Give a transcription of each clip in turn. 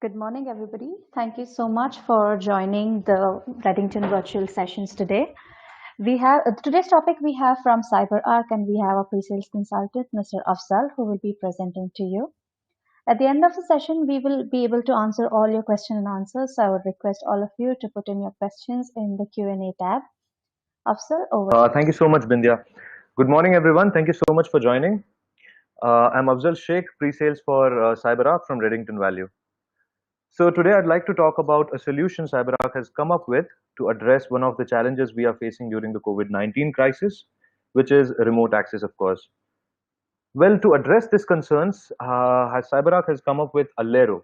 Good morning, everybody. Thank you so much for joining the Redington virtual sessions today. We have today's topic we have from CyberArk, and we have a pre-sales consultant, Mr. Afzal, who will be presenting to you. At the end of the session, we will be able to answer all your questions and answers. So I would request all of you to put in your questions in the Q&A tab. Afzal, over to you. Thank you so much, Bindya. Good morning, everyone. Thank you so much for joining. I'm Afzal Sheikh, pre-sales for CyberArk from RedingtonValue. So today I'd like to talk about a solution CyberArk has come up with to address one of the challenges we are facing during the COVID-19 crisis, which is remote access, of course. Well, to address these concerns, CyberArk has come up with ALERO.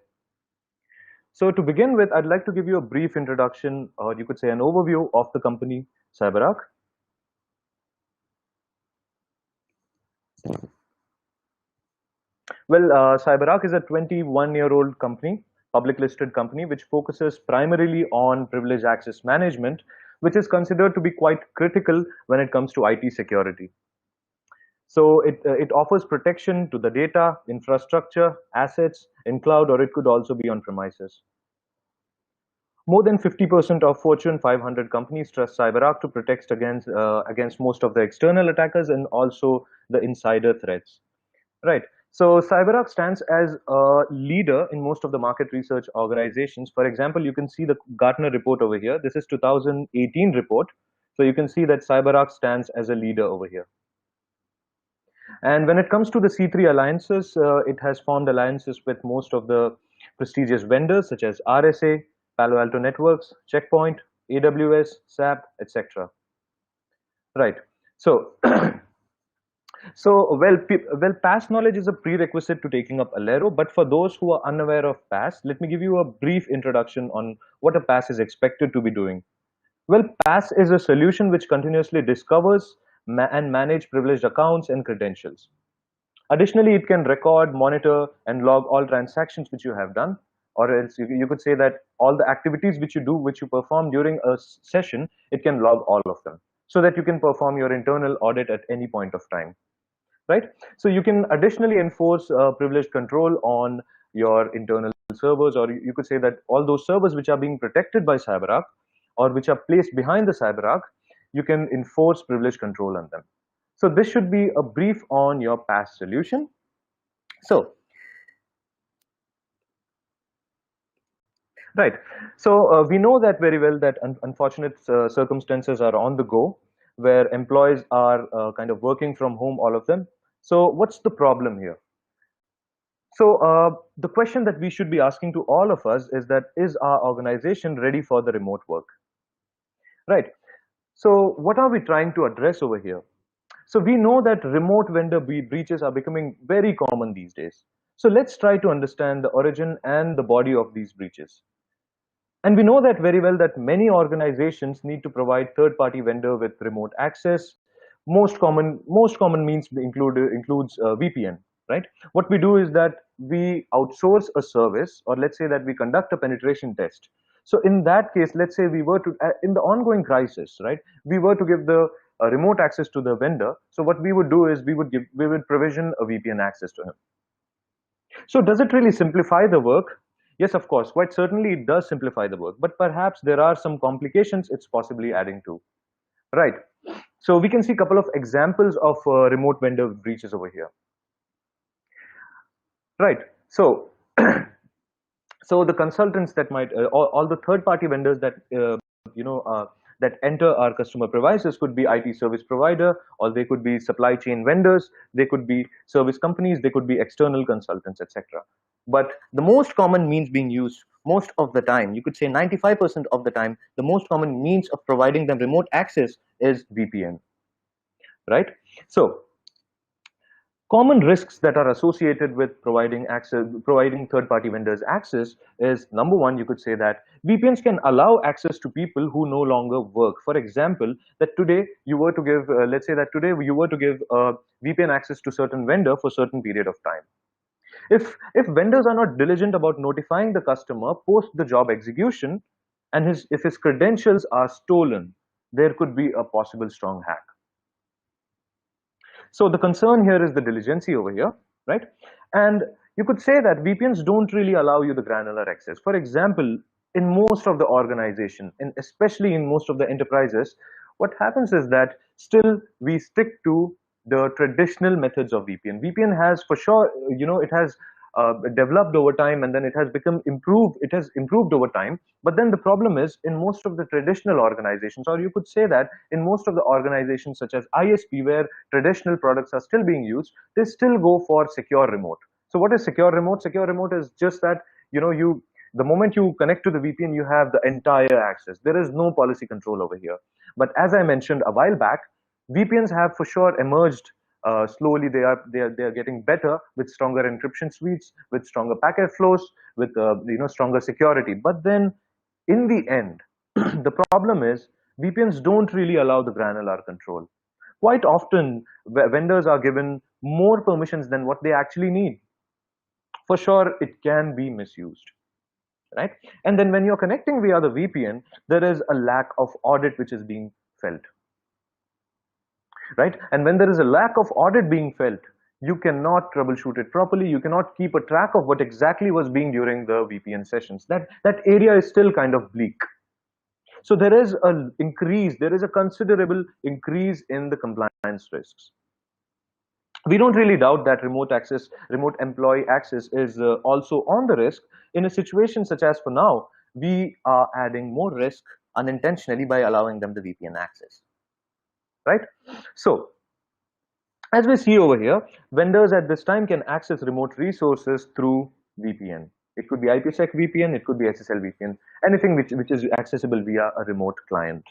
So to begin with, I'd like to give you a brief introduction, or you could say an overview of the company CyberArk. Well, CyberArk is a 21-year-old company, public listed company, which focuses primarily on privileged access management, which is considered to be quite critical when it comes to IT security. So it offers protection to the data, infrastructure, assets in cloud, or it could also be on premises. More than 50% of Fortune 500 companies trust CyberArk to protect against most of the external attackers and also the insider threats. Right. So CyberArk stands as a leader in most of the market research organizations. For example, you can see the Gartner report over here. This is 2018 report. So you can see that CyberArk stands as a leader over here. And when it comes to the C3 alliances, it has formed alliances with most of the prestigious vendors such as RSA, Palo Alto Networks, Checkpoint, AWS, SAP, etc. Right. So well, PaaS knowledge is a prerequisite to taking up ALERO, but for those who are unaware of PaaS, let me give you a brief introduction on what a PaaS is expected to be doing. Well, PaaS is a solution which continuously discovers and manage privileged accounts and credentials. Additionally, it can record, monitor, and log all transactions which you have done, or else you could say that all the activities which you perform during a session, it can log all of them, so that you can perform your internal audit at any point of time. Right? So you can additionally enforce privileged control on your internal servers, or you could say that all those servers which are being protected by CyberArk or which are placed behind the CyberArk, you can enforce privileged control on them. So this should be a brief on your PaaS solution. So, right. So we know that very well that unfortunate circumstances are on the go, where employees are kind of working from home, all of them. So what's the problem here? So the question that we should be asking to all of us is that, is our organization ready for the remote work? Right. So what are we trying to address over here? So we know that remote vendor breaches are becoming very common these days. So let's try to understand the origin and the body of these breaches. And we know that very well that many organizations need to provide third-party vendor with remote access. Most common means includes VPN. Right? What we do is that we outsource a service, or let's say that we conduct a penetration test. So in that case, let's say we were to, in the ongoing crisis, right, we were to give the remote access to the vendor. So what we would do is we would provision a VPN access to him. So does it really simplify the work? Yes, of course, quite certainly it does simplify the work, but perhaps there are some complications it's possibly adding to. Right. So we can see a couple of examples of remote vendor breaches over here. Right. So, so the consultants that might, all the third-party vendors that that enter our customer premises could be IT service provider, or they could be supply chain vendors, they could be service companies, they could be external consultants, etc. But the most common means being used most of the time, you could say 95% of the time, the most common means of providing them remote access is VPN. Right. So common risks that are associated with providing third-party vendors access is, number one, you could say that VPNs can allow access to people who no longer work. For example, that today you were to give, let's say that today you were to give VPN access to certain vendor for a certain period of time. If vendors are not diligent about notifying the customer post the job execution, and if his credentials are stolen, there could be a possible strong hack. So the concern here is the diligency over here, right? And You could say that VPNs don't really allow you the granular access. For example, in most of the organization, and especially in most of the enterprises, what happens is that still we stick to the traditional methods of VPN. VPN has for sure, it has developed over time, and then it has become improved. It has improved over time. But then the problem is in most of the traditional organizations, or you could say that in most of the organizations such as ISP, where traditional products are still being used, they still go for secure remote. So what is secure remote? Secure remote is just that, the moment you connect to the VPN, you have the entire access. There is no policy control over here. But as I mentioned a while back, VPNs have for sure emerged slowly. They are getting better with stronger encryption suites, with stronger packet flows, with stronger security. But then in the end, the problem is VPNs don't really allow the granular control. Quite often, vendors are given more permissions than what they actually need. For sure, it can be misused, right? And then when you're connecting via the VPN, there is a lack of audit which is being felt, right? And when there is a lack of audit being felt, you cannot troubleshoot it properly. You cannot keep a track of what exactly was being during the VPN sessions. That area is still kind of bleak. So there is a considerable increase in the compliance risks. We don't really doubt that remote employee access is also on the risk. In a situation such as for now, we are adding more risk unintentionally by allowing them the VPN access, right? So as we see over here, vendors at this time can access remote resources through VPN. It could be IPsec VPN, it could be SSL VPN, anything which is accessible via a remote client,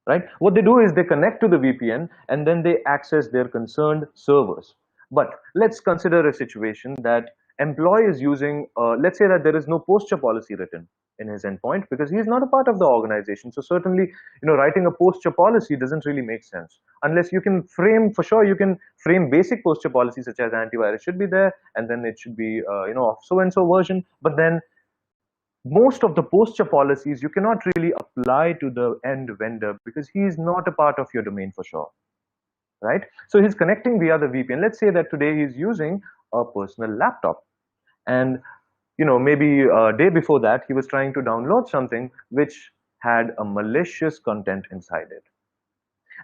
right? What they do is they connect to the VPN and then they access their concerned servers. But let's consider a situation that employee is using, let's say that there is no posture policy written in his endpoint because he is not a part of the organization. So certainly, writing a posture policy doesn't really make sense unless you can frame, for sure, you can frame basic posture policies such as antivirus should be there, and then it should be, of so-and-so version. But then most of the posture policies you cannot really apply to the end vendor because he is not a part of your domain for sure, right? So he's connecting via the VPN. Let's say that today he's using a personal laptop, and maybe a day before that he was trying to download something which had a malicious content inside it.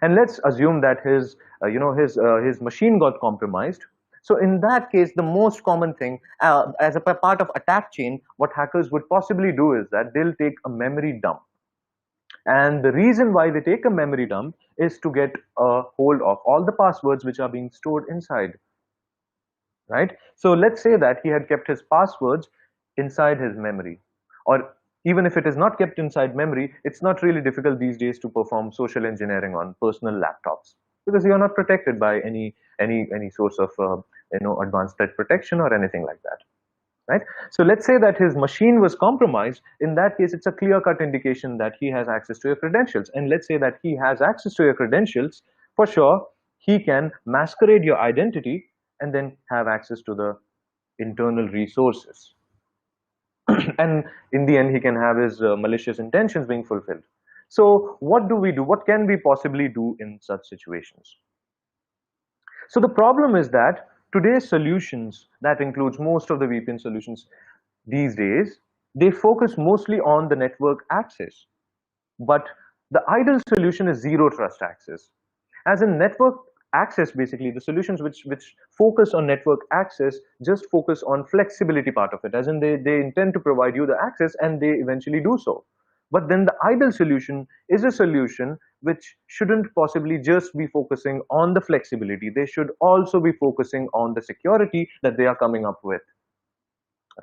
And let's assume that his machine got compromised. So in that case, the most common thing, as a part of attack chain, what hackers would possibly do is that they'll take a memory dump. And the reason why they take a memory dump is to get a hold of all the passwords which are being stored inside, right? So let's say that he had kept his passwords inside his memory, or even if it is not kept inside memory, it's not really difficult these days to perform social engineering on personal laptops because you are not protected by any source of advanced threat protection or anything like that, right? So let's say that his machine was compromised. In that case, it's a clear-cut indication that he has access to your credentials. And let's say that he has access to your credentials, for sure, he can masquerade your identity and then have access to the internal resources. And in the end, he can have his malicious intentions being fulfilled. So what do we do? What can we possibly do in such situations? So the problem is that today's solutions, that includes most of the VPN solutions these days, they focus mostly on the network access. But the ideal solution is zero trust access. As in network access, basically, the solutions which focus on network access just focus on flexibility part of it, as in they intend to provide you the access and they eventually do so. But then the ideal solution is a solution which shouldn't possibly just be focusing on the flexibility. They should also be focusing on the security that they are coming up with,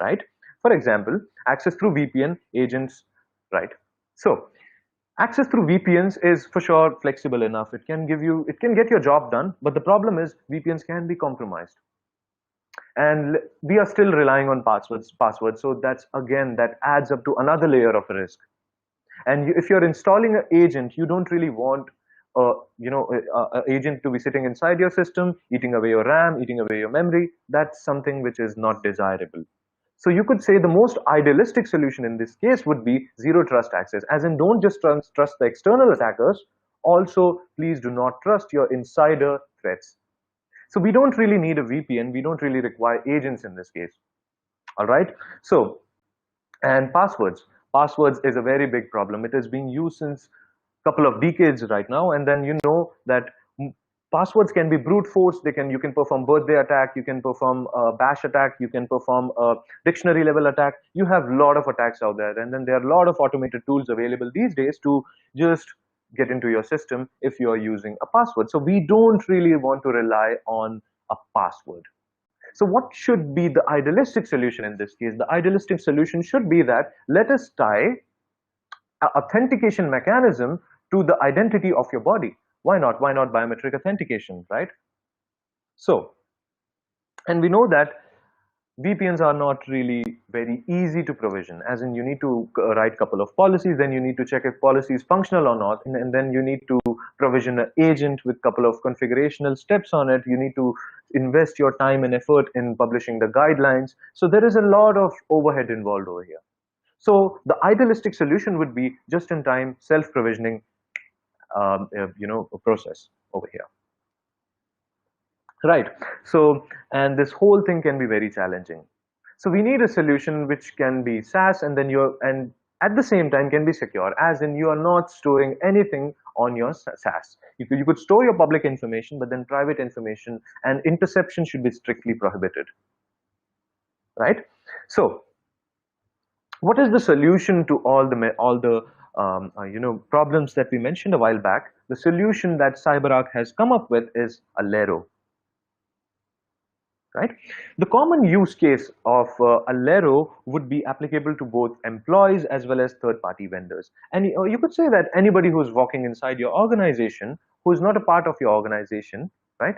right? For example, access through VPN agents, right? So access through VPNs is for sure flexible enough. It can get your job done, but the problem is VPNs can be compromised. And we are still relying on passwords. So that adds up to another layer of risk. And if you're installing an agent, you don't really want an agent to be sitting inside your system, eating away your RAM, eating away your memory. That's something which is not desirable. So you could say the most idealistic solution in this case would be zero trust access, as in don't just trust the external attackers, also please do not trust your insider threats. So we don't really need a VPN. We don't really require agents in this case. All right. So, and passwords. Passwords is a very big problem. It is being used since a couple of decades right now. And then you know that passwords can be brute force. You can perform birthday attack. You can perform a bash attack. You can perform a dictionary level attack. You have a lot of attacks out there. And then there are a lot of automated tools available these days to just get into your system if you are using a password. So we don't really want to rely on a password. So what should be the idealistic solution in this case? The idealistic solution should be that let us tie an authentication mechanism to the identity of your body. Why not? Why not biometric authentication, right? So, and we know that VPNs are not really very easy to provision, as in you need to write a couple of policies, then you need to check if policy is functional or not, and then you need to provision an agent with a couple of configurational steps on it. You need to invest your time and effort in publishing the guidelines. So there is a lot of overhead involved over here. So the idealistic solution would be just-in-time self-provisioning, process over here. Right. So, and this whole thing can be very challenging. So we need a solution which can be SaaS and and at the same time can be secure, as in you are not storing anything on your SaaS. You could store your public information, but then private information and interception should be strictly prohibited. Right. So what is the solution to all the problems that we mentioned a while back? The solution that CyberArk has come up with is ALERO. Right? The common use case of ALERO would be applicable to both employees as well as third-party vendors. And you could say that anybody who's walking inside your organization, who is not a part of your organization, right?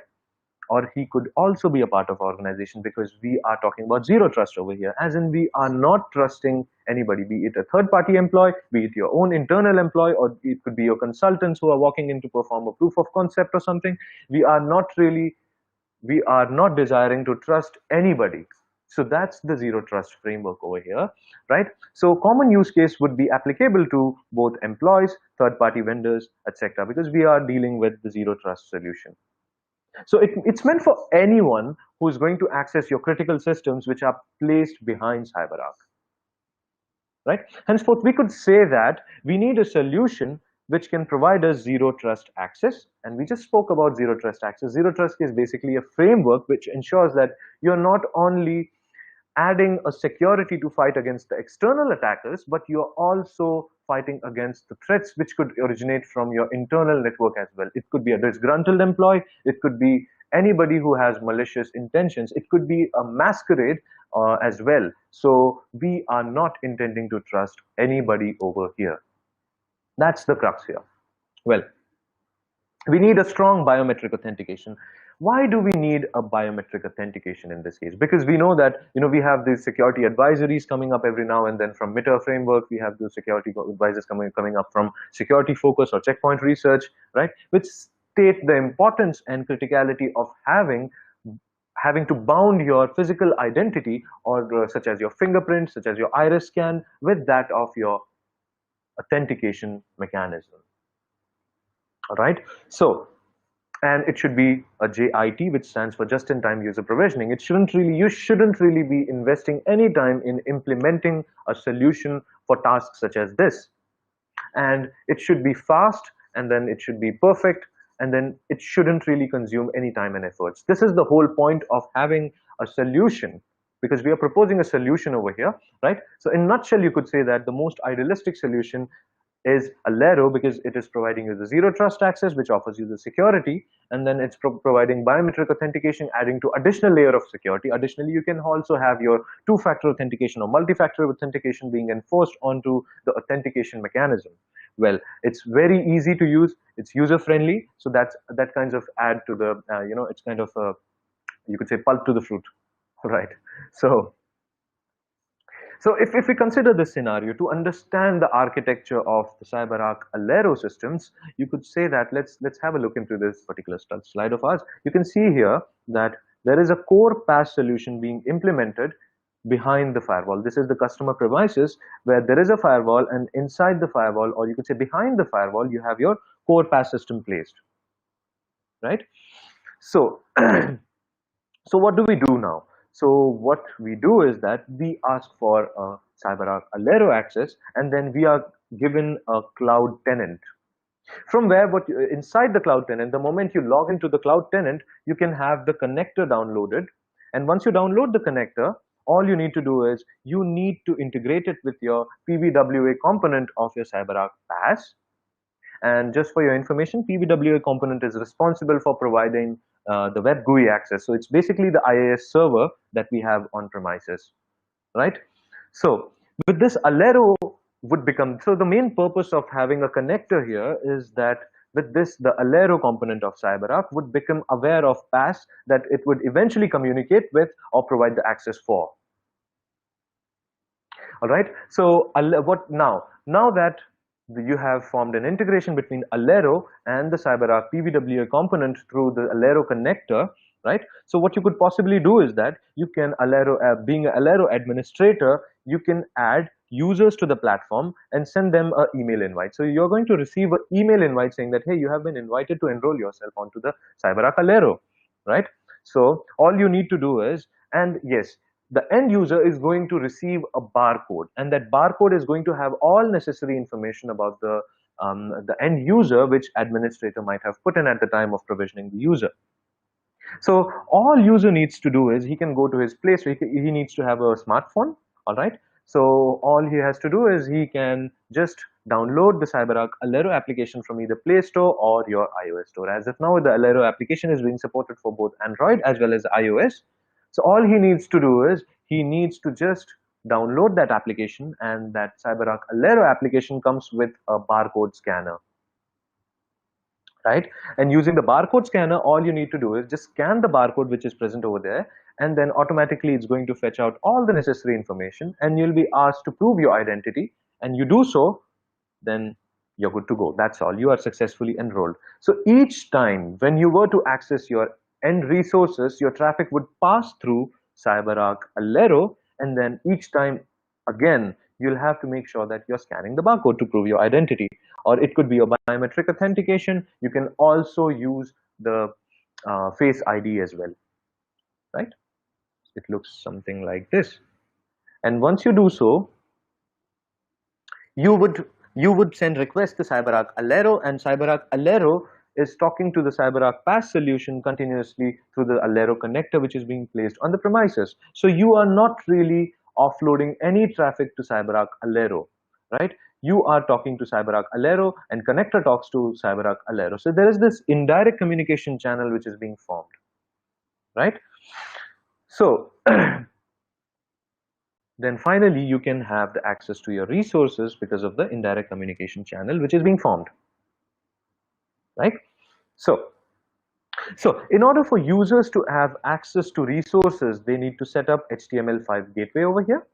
Or he could also be a part of organization, because we are talking about zero trust over here, as in we are not trusting anybody, be it a third-party employee, be it your own internal employee, or it could be your consultants who are walking in to perform a proof of concept or something. We are not desiring to trust anybody. So that's the zero trust framework over here, right? So common use case would be applicable to both employees, third-party vendors, etc., because we are dealing with the zero trust solution. So it's meant for anyone who is going to access your critical systems which are placed behind CyberArk, right? Henceforth, we could say that we need a solution which can provide us zero trust access. And we just spoke about zero trust access. Zero trust is basically a framework which ensures that you're not only adding a security to fight against the external attackers, but you're also fighting against the threats which could originate from your internal network as well. It could be a disgruntled employee, it could be anybody who has malicious intentions, it could be a masquerade as well. So we are not intending to trust anybody over here. That's the crux here. Well, we need a strong biometric authentication. Why do we need a biometric authentication in this case? Because we know that we have these security advisories coming up every now and then from MITRE framework. We have the security advisors coming up from Security Focus or Checkpoint Research, right? Which state the importance and criticality of having to bound your physical identity, or such as your fingerprint, such as your iris scan, with that of your authentication mechanism. All right. So, and it should be a JIT, which stands for just-in-time user provisioning. You shouldn't really be investing any time in implementing a solution for tasks such as this. And it should be fast, and then it should be perfect, and then it shouldn't really consume any time and efforts. This is the whole point of having a solution, because we are proposing a solution over here, right? So in a nutshell, you could say that the most idealistic solution is ALERO, because it is providing you the zero trust access, which offers you the security, and then it's providing biometric authentication, adding to additional layer of security. Additionally, you can also have your two-factor authentication or multi-factor authentication being enforced onto the authentication mechanism. Well, it's very easy to use, it's user-friendly, so that kinds of add to the it's kind of a, you could say, pulp to the fruit, right? So if we consider this scenario to understand the architecture of the CyberArk ALERO systems, you could say that let's have a look into this particular slide of ours. You can see here that there is a core PaaS solution being implemented behind the firewall. This is the customer premises where there is a firewall, and inside the firewall, or you could say behind the firewall, you have your core PaaS system placed, right? So, so what do we do now? So what we do is that we ask for a CyberArk ALERO access, and then we are given a cloud tenant. From where, inside the cloud tenant, the moment you log into the cloud tenant, you can have the connector downloaded. And once you download the connector, all you need to do is you need to integrate it with your PVWA component of your CyberArk PaaS. And just for your information, PVWA component is responsible for providing the web GUI access. So it's basically the IIS server that we have on premises, right? So with this, ALERO would become, so the main purpose of having a connector here is that with this, the ALERO component of CyberArk would become aware of PaaS that it would eventually communicate with or provide the access for. All right. So what now? Now that you have formed an integration between ALERO and the CyberArk PVWA component through the ALERO connector, right? So what you could possibly do is that you can being an ALERO administrator, you can add users to the platform and send them an email invite. So you're going to receive an email invite saying that, hey, you have been invited to enroll yourself onto the CyberArk ALERO, right? So all you need to do is, and yes, the end user is going to receive a barcode, and that barcode is going to have all necessary information about the end user, which administrator might have put in at the time of provisioning the user. So all user needs to do is he can go to his place. He needs to have a smartphone. All right. So all he has to do is he can just download the CyberArk ALERO application from either Play Store or your iOS store. As of now, the ALERO application is being supported for both Android as well as iOS. So all he needs to do is he needs to just download that application, and that CyberArk ALERO application comes with a barcode scanner, right? And using the barcode scanner, all you need to do is just scan the barcode which is present over there, and then automatically it's going to fetch out all the necessary information, and you'll be asked to prove your identity, and you do so, then you're good to go. That's all. You are successfully enrolled. So each time when you were to access your end resources, your traffic would pass through CyberArk ALERO, and then each time again, you'll have to make sure that you're scanning the barcode to prove your identity. Or it could be your biometric authentication. You can also use the Face ID as well, right? It looks something like this. And once you do so, you would send request to CyberArk ALERO, and CyberArk ALERO is talking to the CyberArk PaaS solution continuously through the ALERO connector, which is being placed on the premises. So you are not really offloading any traffic to CyberArk ALERO, right? You are talking to CyberArk ALERO, and connector talks to CyberArk ALERO. So there is this indirect communication channel which is being formed, right? So then finally you can have the access to your resources because of the indirect communication channel which is being formed, right? So in order for users to have access to resources, they need to set up HTML5 gateway over here,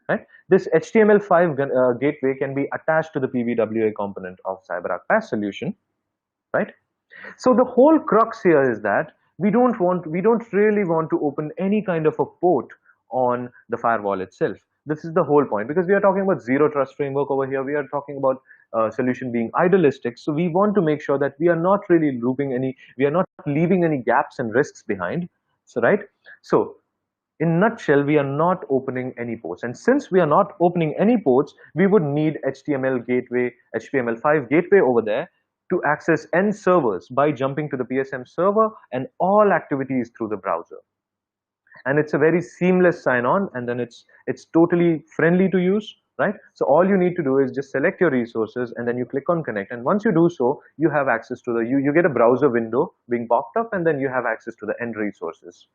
right? This HTML5 gateway can be attached to the PVWA component of CyberArk PaaS solution, right? So the whole crux here is that we don't really want to open any kind of a port on the firewall itself. This is the whole point, because we are talking about zero trust framework over here. We are talking about solution being idealistic. So we want to make sure that we are not really we are not leaving any gaps and risks behind. So, right? So in nutshell, we are not opening any ports. And since we are not opening any ports, we would need HTML5 gateway over there to access end servers by jumping to the PSM server and all activities through the browser. And it's a very seamless sign-on, and then it's totally friendly to use, right? So all you need to do is just select your resources, and then you click on connect. And once you do so, you have access to you get a browser window being popped up, and then you have access to the end resources,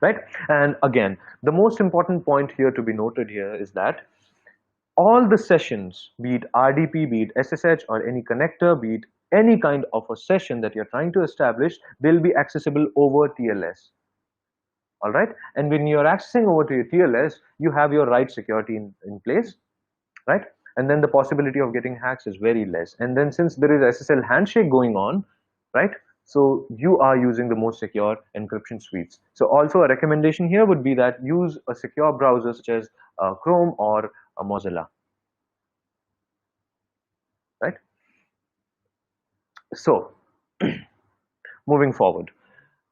right? And again, the most important point here to be noted here is that all the sessions, be it RDP, be it SSH, or any connector, be it any kind of a session that you're trying to establish, they'll be accessible over TLS. All right. And when you're accessing over to your TLS, you have your right security in place, right? And then the possibility of getting hacks is very less. And then since there is SSL handshake going on, right? So you are using the most secure encryption suites. So also a recommendation here would be that use a secure browser such as Chrome or Mozilla, right? So moving forward.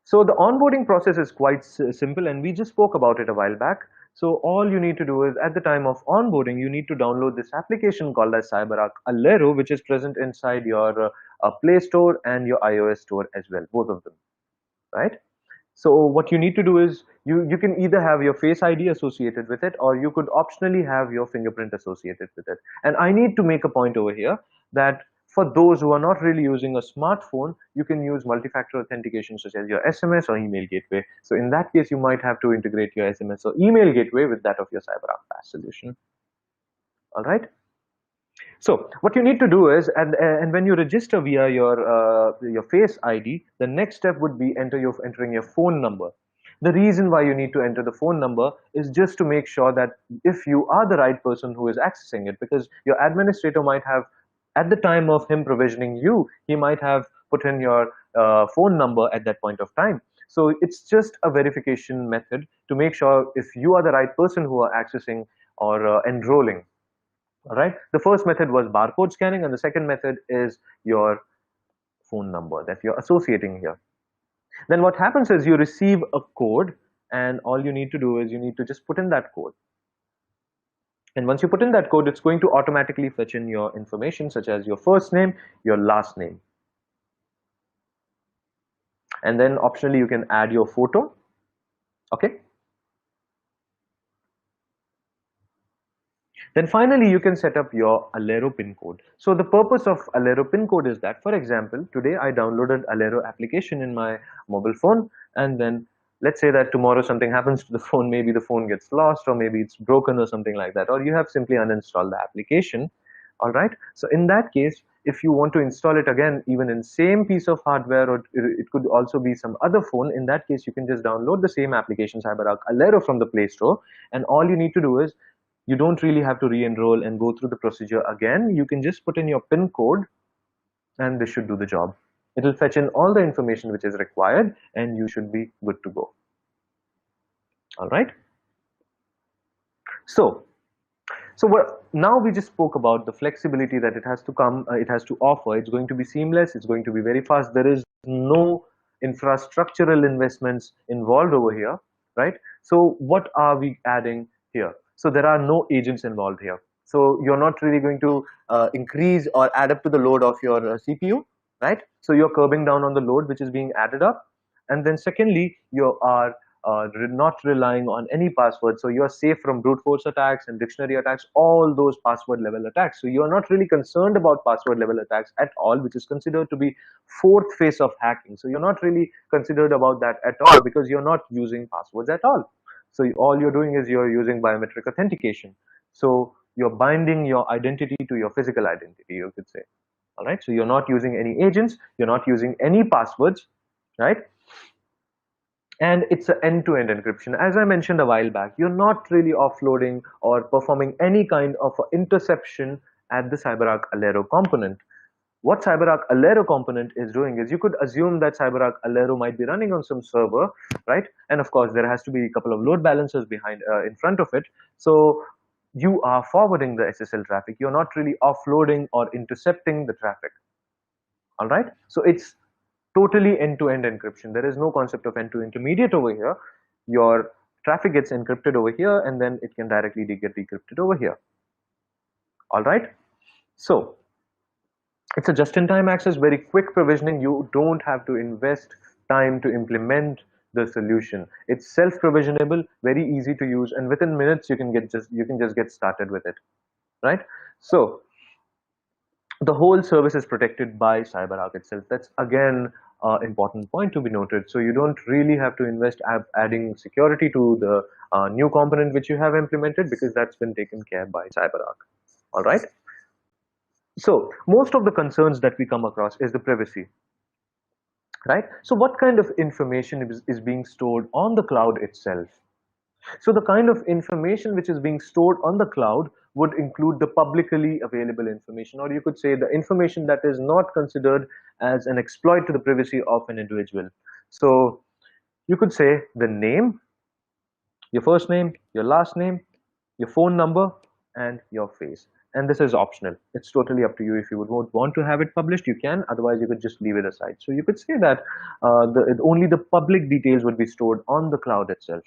So the onboarding process is quite simple, and we just spoke about it a while back. So all you need to do is at the time of onboarding, you need to download this application called as CyberArk ALERO, which is present inside your Play Store and your iOS store as well, both of them, right? So what you need to do is you can either have your Face ID associated with it, or you could optionally have your fingerprint associated with it. And I need to make a point over here that for those who are not really using a smartphone, you can use multi-factor authentication such as your SMS or email gateway. So in that case, you might have to integrate your SMS or email gateway with that of your CyberArk PaaS solution. All right. So what you need to do is, and when you register via your Face ID, the next step would be entering your phone number. The reason why you need to enter the phone number is just to make sure that if you are the right person who is accessing it, because your administrator might have, at the time of him provisioning you, he might have put in your phone number at that point of time. So it's just a verification method to make sure if you are the right person who are accessing or enrolling. All right. The first method was barcode scanning, and the second method is your phone number that you're associating here. Then what happens is you receive a code, and all you need to do is you need to just put in that code. And once you put in that code, it's going to automatically fetch in your information such as your first name, your last name. And then optionally you can add your photo. Okay. Then finally, you can set up your ALERO pin code. So the purpose of ALERO pin code is that, for example, today I downloaded ALERO application in my mobile phone, and then let's say that tomorrow something happens to the phone, maybe the phone gets lost, or maybe it's broken or something like that, or you have simply uninstalled the application. All right. So in that case, if you want to install it again, even in same piece of hardware, or it could also be some other phone, in that case, you can just download the same application, CyberArk ALERO, from the Play Store, and all you need to do is you don't really have to re-enroll and go through the procedure again. You can just put in your PIN code and this should do the job. It will fetch in all the information which is required and you should be good to go. All right. So now we just spoke about the flexibility that it has to offer. It's going to be seamless. It's going to be very fast. There is no infrastructural investments involved over here, right? So what are we adding here? So there are no agents involved here. So you're not really going to increase or add up to the load of your CPU, right? So you're curbing down on the load which is being added up. And then secondly, you are not relying on any password. So you're safe from brute force attacks and dictionary attacks, all those password level attacks. So you're not really concerned about password level attacks at all, which is considered to be fourth phase of hacking. So you're not really considered about that at all because you're not using passwords at all. So all you're doing is you're using biometric authentication. So you're binding your identity to your physical identity, you could say. All right. So you're not using any agents, you're not using any passwords, right? And it's an end-to-end encryption. As I mentioned a while back, you're not really offloading or performing any kind of interception at the CyberArk ALERO component. What CyberArk ALERO component is doing is, you could assume that CyberArk ALERO might be running on some server, right? And of course, there has to be a couple of load balancers behind, in front of it. So you are forwarding the SSL traffic. You're not really offloading or intercepting the traffic. All right. So it's totally end-to-end encryption. There is no concept of end-to-intermediate over here. Your traffic gets encrypted over here, and then it can directly get decrypted over here. All right. So it's a just-in-time access, very quick provisioning. You don't have to invest time to implement the solution. It's self-provisionable, very easy to use, and within minutes you can just get started with it, right? So the whole service is protected by CyberArk itself. That's again important point to be noted. So you don't really have to invest adding security to the new component which you have implemented, because that's been taken care by CyberArk. All right. So most of the concerns that we come across is the privacy, right? So what kind of information is being stored on the cloud itself? So the kind of information which is being stored on the cloud would include the publicly available information, or you could say the information that is not considered as an exploit to the privacy of an individual. So you could say the name, your first name, your last name, your phone number, and your face. And this is optional. It's totally up to you. If you would want to have it published, you can. Otherwise, you could just leave it aside. So you could say that only the public details would be stored on the cloud itself.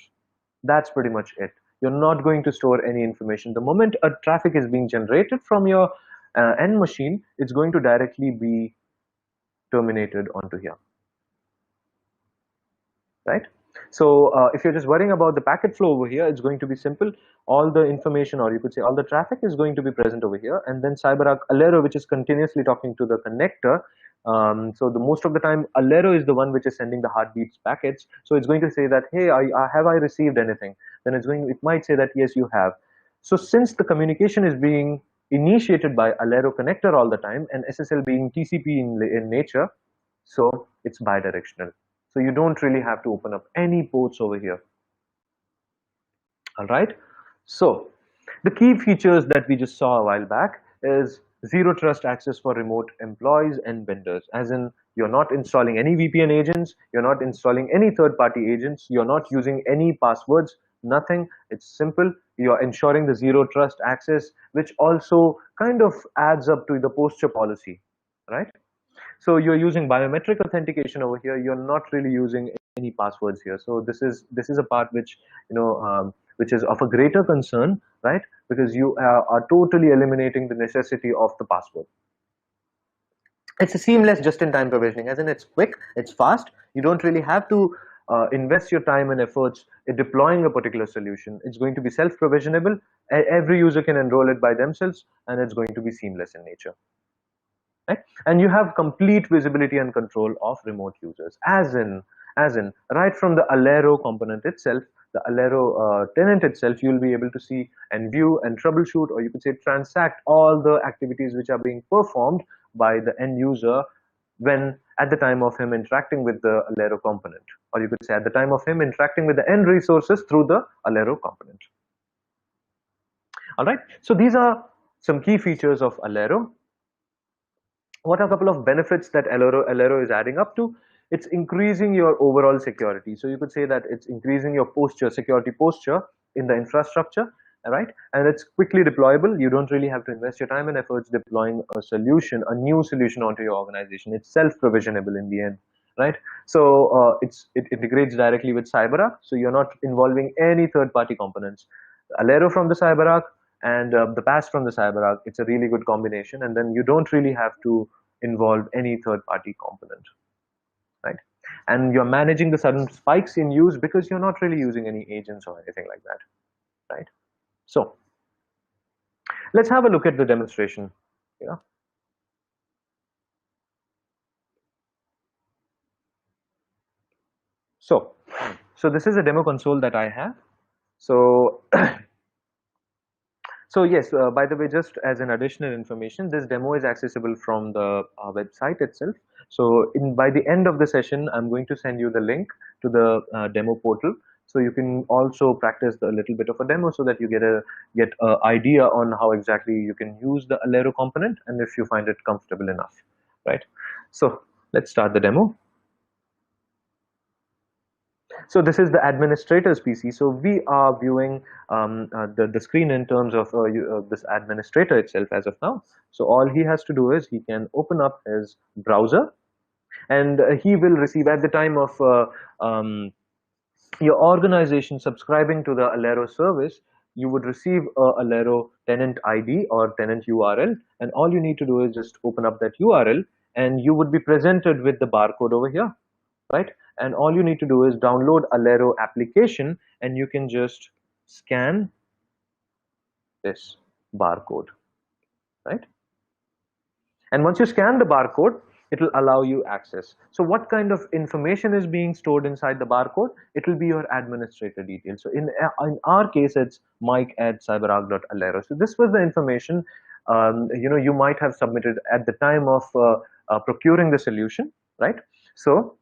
That's pretty much it. You're not going to store any information. The moment a traffic is being generated from your end machine, it's going to directly be terminated onto here, right? So if you're just worrying about the packet flow over here, it's going to be simple. All the information, or you could say all the traffic, is going to be present over here, and then CyberArk ALERO, which is continuously talking to the connector. So the most of the time, ALERO is the one which is sending the heartbeats packets. So it's going to say that, hey, have I received anything? Then it might say that yes, you have. So since the communication is being initiated by ALERO connector all the time, and SSL being TCP in nature, so it's bidirectional. So you don't really have to open up any ports over here. All right. So the key features that we just saw a while back is zero trust access for remote employees and vendors. As in, you're not installing any VPN agents, you're not installing any third-party agents, you're not using any passwords, nothing. It's simple. You're ensuring the zero trust access, which also kind of adds up to the posture policy, right? So you're using biometric authentication over here. You're not really using any passwords here. So this is a part which which is of a greater concern, right? Because you are totally eliminating the necessity of the password. It's a seamless just-in-time provisioning, as in it's quick, it's fast. You don't really have to invest your time and efforts in deploying a particular solution. It's going to be self-provisionable. Every user can enroll it by themselves, and it's going to be seamless in nature. Right? And you have complete visibility and control of remote users, as in right from the ALERO component itself, the ALERO tenant itself, you'll be able to see and view and troubleshoot, or you could say transact all the activities which are being performed by the end user when at the time of him interacting with the ALERO component, or you could say at the time of him interacting with the end resources through the ALERO component. All right, so these are some key features of ALERO. What are a couple of benefits that ALERO is adding up to? It's increasing your overall security. So you could say that it's increasing your security posture in the infrastructure, right? And it's quickly deployable. You don't really have to invest your time and efforts deploying a new solution onto your organization. It's self-provisionable in the end, right? So it integrates directly with CyberArk. So you're not involving any third-party components. ALERO from the CyberArk, and the PaaS from the CyberArk, it's a really good combination, and then you don't really have to involve any third-party component, right? And you're managing the sudden spikes in use because you're not really using any agents or anything like that, right? So let's have a look at the demonstration. Yeah. So this is a demo console that I have. So So yes, by the way, just as an additional information, this demo is accessible from the website itself. So by the end of the session, I'm going to send you the link to the demo portal. So you can also practice a little bit of a demo so that you get a idea on how exactly you can use the ALERO component and if you find it comfortable enough, right? So let's start the demo. So this is the administrator's PC. So we are viewing the screen in terms of this administrator itself as of now. So all he has to do is he can open up his browser, and he will receive at the time of your organization subscribing to the ALERO service, you would receive a ALERO tenant ID or tenant URL, and all you need to do is just open up that URL, and you would be presented with the barcode over here, right? And all you need to do is download ALERO application, and you can just scan this barcode, right? And once you scan the barcode, it will allow you access. So what kind of information is being stored inside the barcode? It will be your administrator details. So in our case, it's mike@cyberark.alero. So this was the information you might have submitted at the time of procuring the solution, right? So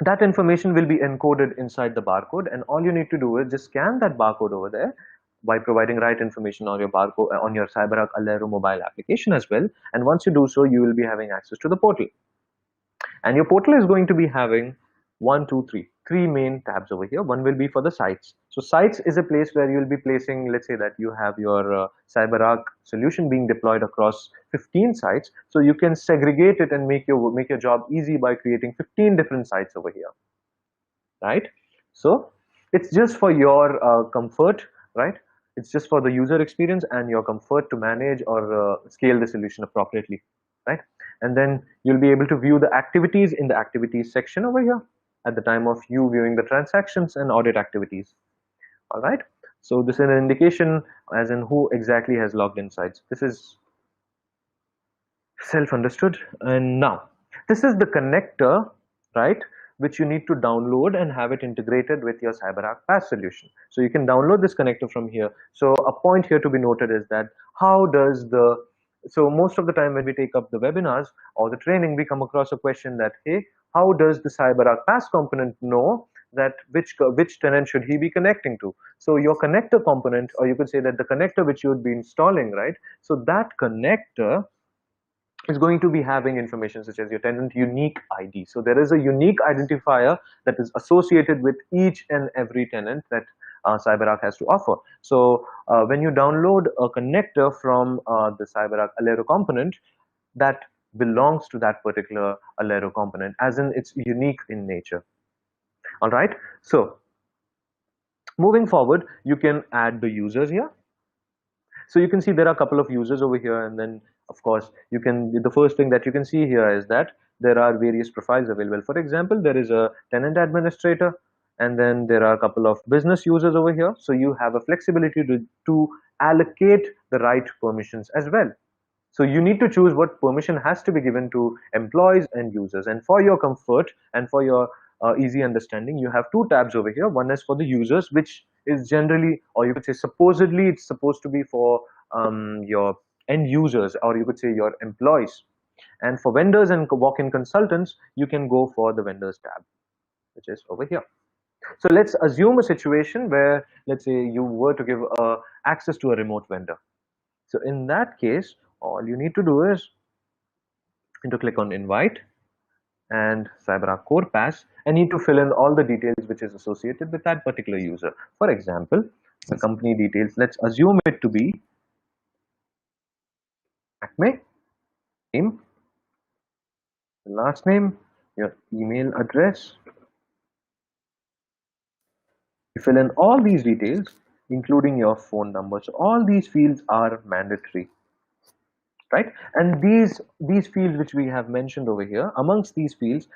that information will be encoded inside the barcode, and all you need to do is just scan that barcode over there by providing right information on your barcode on your CyberArk ALERO mobile application as well. And once you do so, you will be having access to the portal, and your portal is going to be having three main tabs over here. One will be for the sites. So sites is a place where you'll be placing, let's say that you have your CyberArk solution being deployed across 15 sites. So you can segregate it and make your job easy by creating 15 different sites over here, right? So it's just for your comfort, right? It's just for the user experience and your comfort to manage or scale the solution appropriately, right? And then you'll be able to view the activities in the activities section over here at the time of you viewing the transactions and audit activities. All right. So this is an indication as in who exactly has logged in sites. This is self-understood. And now this is the connector, right, which you need to download and have it integrated with your CyberArk PaaS solution. So you can download this connector from here. So a point here to be noted is that how does the, so most of the time when we take up the webinars or the training, we come across a question that, hey, how does the CyberArk PaaS component know that which tenant should he be connecting to? So your connector component, or you could say that the connector which you would be installing, right? So that connector is going to be having information such as your tenant unique ID. So there is a unique identifier that is associated with each and every tenant that CyberArk has to offer. So when you download a connector from the CyberArk ALERO component, that belongs to that particular ALERO component, as in it's unique in nature. All right. So moving forward, you can add the users here. So you can see there are a couple of users over here, and then of course you can, the first thing that you can see here is that there are various profiles available. For example, there is a tenant administrator, and then there are a couple of business users over here. So you have a flexibility to allocate the right permissions as well. So you need to choose what permission has to be given to employees and users. And for your comfort and for your easy understanding, you have two tabs over here. One is for the users, which is generally, or you could say supposedly, it's supposed to be for your end users, or you could say your employees. And for vendors and walk-in consultants, you can go for the vendors tab, which is over here. So let's assume a situation where, let's say, you were to give access to a remote vendor. So in that case, all you need to do is to click on invite and CyberArk Core Pass, and need to fill in all the details which is associated with that particular user. For example, the company details, let's assume it to be Acme, name, last name, your email address. You fill in all these details, including your phone number. So all these fields are mandatory, right? And these fields which we have mentioned over here, amongst these fields,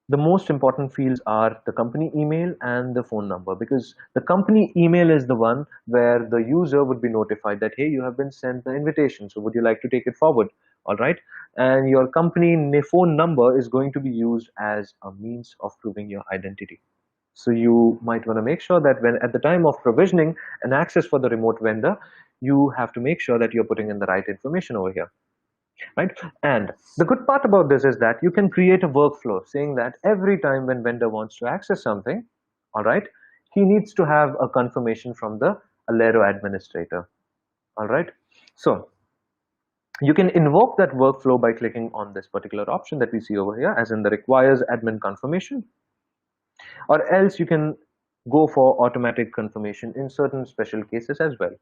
the most important fields are the company email and the phone number, because the company email is the one where the user would be notified that, hey, you have been sent the invitation, so would you like to take it forward? All right. And your company phone number is going to be used as a means of proving your identity. So you might want to make sure that when at the time of provisioning an access for the remote vendor, you have to make sure that you're putting in the right information over here, right? And the good part about this is that you can create a workflow saying that every time when vendor wants to access something, all right, he needs to have a confirmation from the ALERO administrator. All right. So you can invoke that workflow by clicking on this particular option that we see over here, as in the requires admin confirmation, or else you can go for automatic confirmation in certain special cases as well.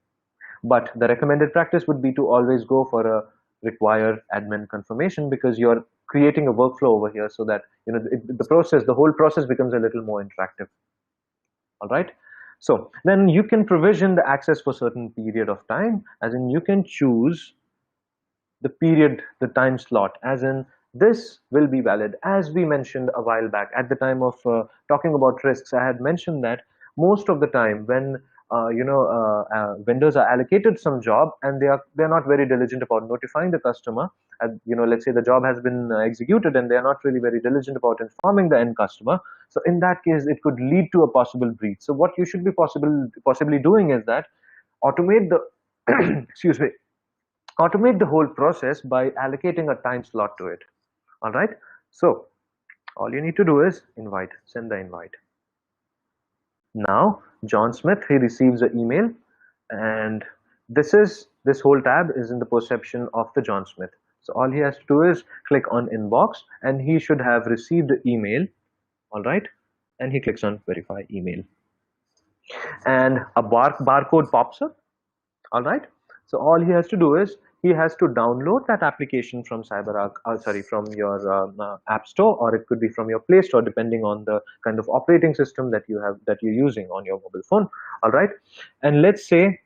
But the recommended practice would be to always go for a require admin confirmation, because you're creating a workflow over here so that the whole process becomes a little more interactive. All right. So then you can provision the access for certain period of time, as in you can choose the period, the time slot, as in this will be valid. As we mentioned a while back at the time of talking about risks, I had mentioned that most of the time when vendors are allocated some job and they're not very diligent about notifying the customer, and let's say the job has been executed and they're not really very diligent about informing the end customer. So in that case, it could lead to a possible breach. So what you should be possibly doing is that automate the excuse me, automate the whole process by allocating a time slot to it. All right. So all you need to do is send the invite. Now John Smith, he receives an email, and this whole tab is in the perception of the John Smith. So all he has to do is click on inbox, and he should have received the email. All right. and he clicks on verify email, and a barcode pops up. All right. So all he has to do is he has to download that application from CyberArk, sorry, from your App Store, or it could be from your Play Store, depending on the kind of operating system that you have that you're using on your mobile phone. All right. And let's say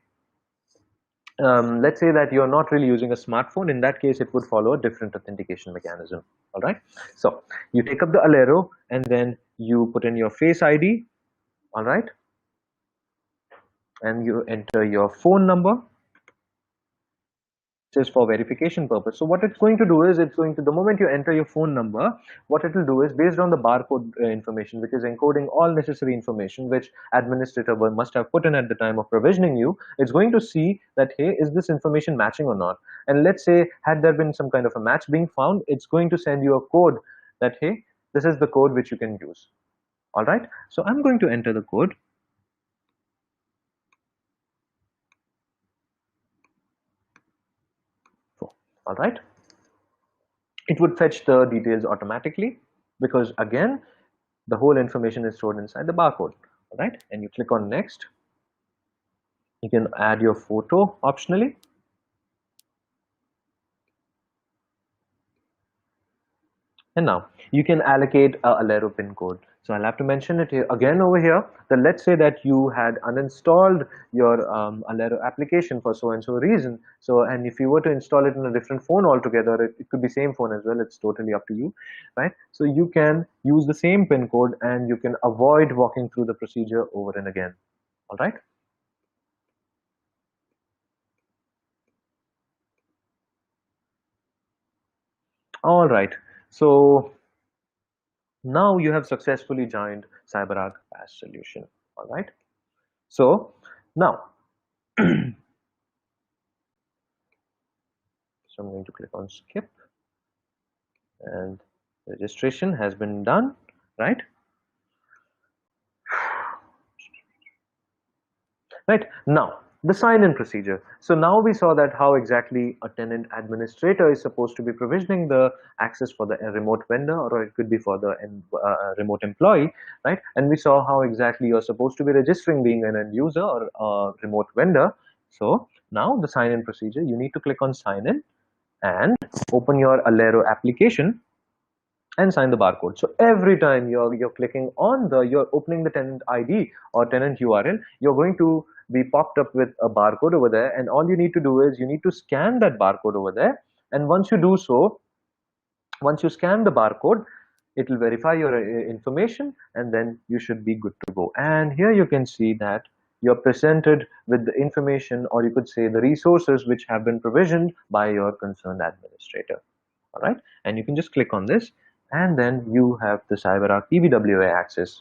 that you're not really using a smartphone. In that case, it would follow a different authentication mechanism. All right. So you take up the ALERO and then you put in your Face ID. All right. And you enter your phone number. Is for verification purpose. So what it's going to do is it's going to, the moment you enter your phone number, what it will do is based on the barcode information, which is encoding all necessary information which administrator must have put in at the time of provisioning you, it's going to see that, hey, is this information matching or not? And let's say had there been some kind of a match being found, it's going to send you a code that, hey, this is the code which you can use. All right. So I'm going to enter the code. All right. It would fetch the details automatically because, again, the whole information is stored inside the barcode. All right. And you click on next. You can add your photo optionally. And now you can allocate a ALERO pin code. So I'll have to mention it here again over here that let's say that you had uninstalled your ALERO application for so and so reason. So, and if you were to install it in a different phone altogether, it could be same phone as well. It's totally up to you, right? So you can use the same pin code and you can avoid walking through the procedure over and again. All right. All right. So now you have successfully joined CyberArk as solution. All right. So now, so I'm going to click on skip, and registration has been done, right? Right. Now, the sign-in procedure. So now we saw that how exactly a tenant administrator is supposed to be provisioning the access for the remote vendor, or it could be for the remote employee, right? And we saw how exactly you're supposed to be registering being an end user or a remote vendor. So now the sign-in procedure, you need to click on sign-in and open your ALERO application and sign the barcode. So every time you're clicking on you're opening the tenant ID or tenant URL, you're going to be popped up with a barcode over there, and all you need to do is you need to scan that barcode over there. And once you do so, once you scan the barcode, it will verify your information, and then you should be good to go. And here you can see that you're presented with the information, or you could say the resources which have been provisioned by your concerned administrator. All right, and you can just click on this, and then you have the CyberArk PBWA access.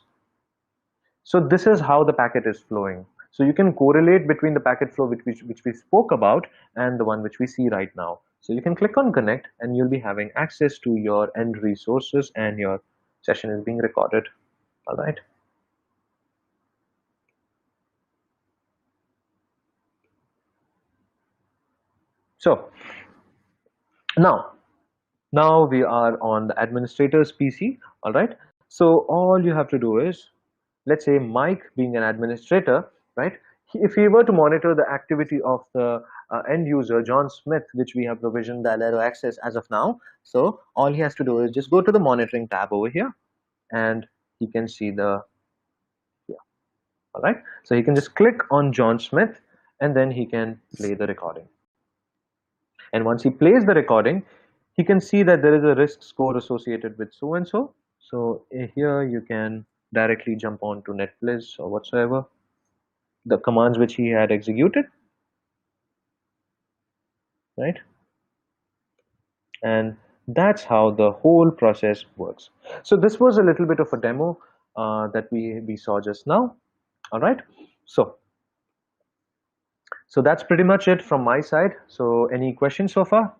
So this is how the packet is flowing. So you can correlate between the packet flow which we spoke about and the one which we see right now. So you can click on connect and you'll be having access to your end resources, and your session is being recorded. All right. So now we are on the administrator's PC. All right. So all you have to do is, let's say Mike being an administrator, right? If he were to monitor the activity of the end user, John Smith, which we have provisioned the ALERO access as of now. So all he has to do is just go to the monitoring tab over here, and he can see the, yeah. All right. So he can just click on John Smith, and then he can play the recording. And once he plays the recording, he can see that there is a risk score associated with so and so. So here you can directly jump on to NetBliss or whatsoever, the commands which he had executed, right? And that's how the whole process works. So this was a little bit of a demo that we saw just now. All right. So that's pretty much it from my side. So any questions so far?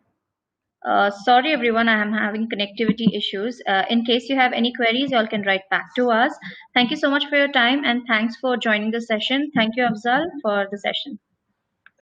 Sorry everyone, I am having connectivity issues. In case you have any queries, you all can write back to us. Thank you so much for your time, and thanks for joining the session. Thank you, Afzal, for the session.